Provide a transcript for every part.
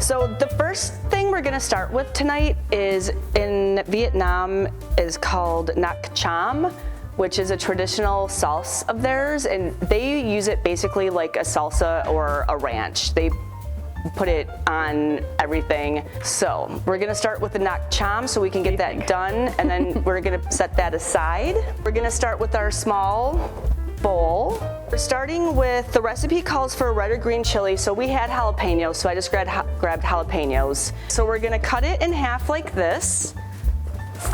So the first thing we're gonna start with tonight is in Vietnam is called Nak Cham, which is a traditional sauce of theirs, and they use it basically like a salsa or a ranch. They put it on everything. So we're gonna start with the Nak Cham so we can get that done, and then we're gonna set that aside. We're gonna start with our small bowl. We're starting with, the recipe calls for a red or green chili, so we had jalapenos, so I just grabbed jalapenos. So we're gonna cut it in half like this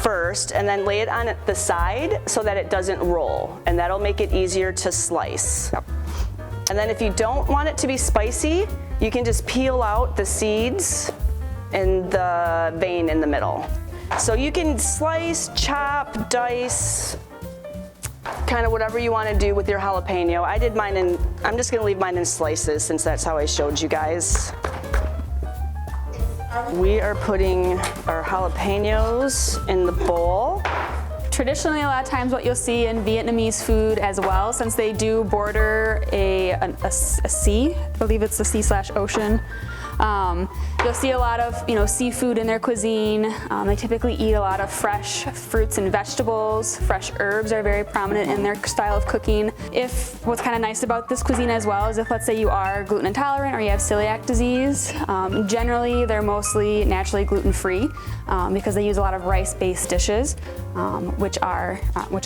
first, and then lay it on the side so that it doesn't roll, and that'll make it easier to slice. And then if you don't want it to be spicy, you can just peel out the seeds and the vein in the middle. So you can slice, chop, dice, kind of whatever you want to do with your jalapeno. I did mine in, I'm just going to leave mine in slices since that's how I showed you guys. We are putting our jalapenos in the bowl. Traditionally, a lot of times what you'll see in Vietnamese food as well, since they do border a sea, I believe it's the sea/ocean, you'll see a lot of seafood in their cuisine. They typically eat a lot of fresh fruits and vegetables. Fresh herbs are very prominent in their style of cooking. What's kind of nice about this cuisine as well is if, let's say, you are gluten intolerant or you have celiac disease, generally they're mostly naturally gluten-free because they use a lot of rice-based dishes, which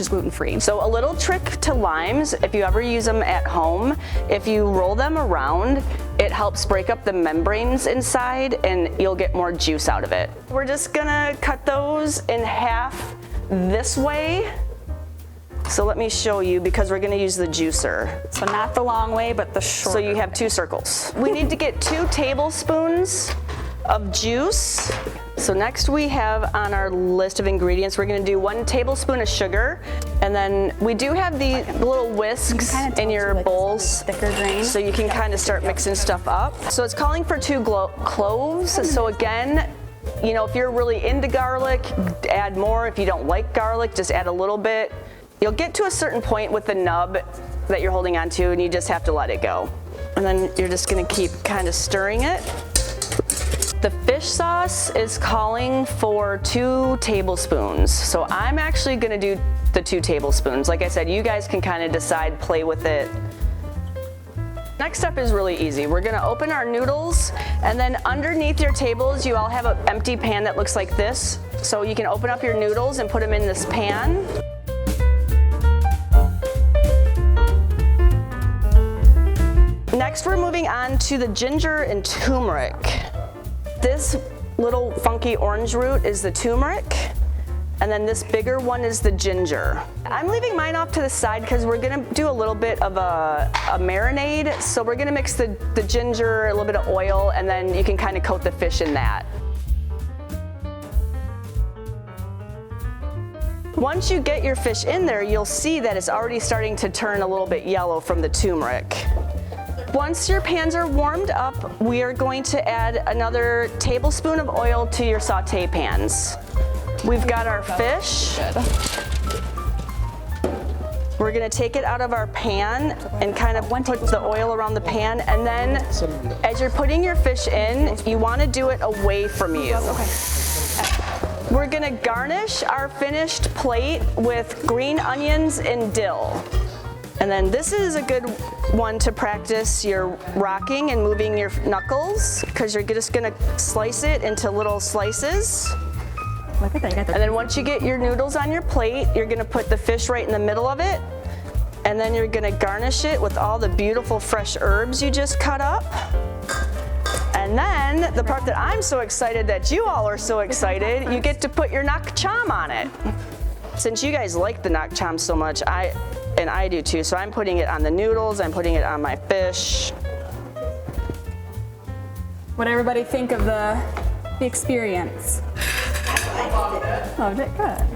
is gluten-free. So a little trick to limes, if you ever use them at home, if you roll them around, it helps break up the membranes inside and you'll get more juice out of it. We're just gonna cut those in half this way. So let me show you, because we're gonna use the juicer. So not the long way, but the short. So you have 2 circles. We need to get 2 tablespoons of juice. So next we have on our list of ingredients, we're gonna do 1 tablespoon of sugar, and then we do have the little whisks in your bowls, thicker grain, so you can kind of start mixing stuff up. So it's calling for 2 cloves. So again, if you're really into garlic, add more. If you don't like garlic, just add a little bit. You'll get to a certain point with the nub that you're holding onto, and you just have to let it go. And then you're just gonna keep kind of stirring it. The fish sauce is calling for 2 tablespoons. So I'm actually gonna do the 2 tablespoons. Like I said, you guys can kind of decide, play with it. Next step is really easy. We're gonna open our noodles, and then underneath your tables, you all have an empty pan that looks like this. So you can open up your noodles and put them in this pan. Next, we're moving on to the ginger and turmeric. This little funky orange root is the turmeric, and then this bigger one is the ginger. I'm leaving mine off to the side because we're gonna do a little bit of a marinade. So we're gonna mix the ginger, a little bit of oil, and then you can kind of coat the fish in that. Once you get your fish in there, you'll see that it's already starting to turn a little bit yellow from the turmeric. Once your pans are warmed up, we are going to add another tablespoon of oil to your saute pans. We've got our fish. We're gonna take it out of our pan and kind of put the oil around the pan, and then as you're putting your fish in, you wanna do it away from you. We're gonna garnish our finished plate with green onions and dill. And then this is a good one to practice your rocking and moving your knuckles, because you're just gonna slice it into little slices. And then once you get your noodles on your plate, you're gonna put the fish right in the middle of it, and then you're gonna garnish it with all the beautiful fresh herbs you just cut up. And then the part that I'm so excited that you all are so excited, you get to put your Nak Cham on it. Since you guys like the Nak Cham so much, and I do too, so I'm putting it on the noodles, I'm putting it on my fish. What everybody think of the experience? Loved it, good.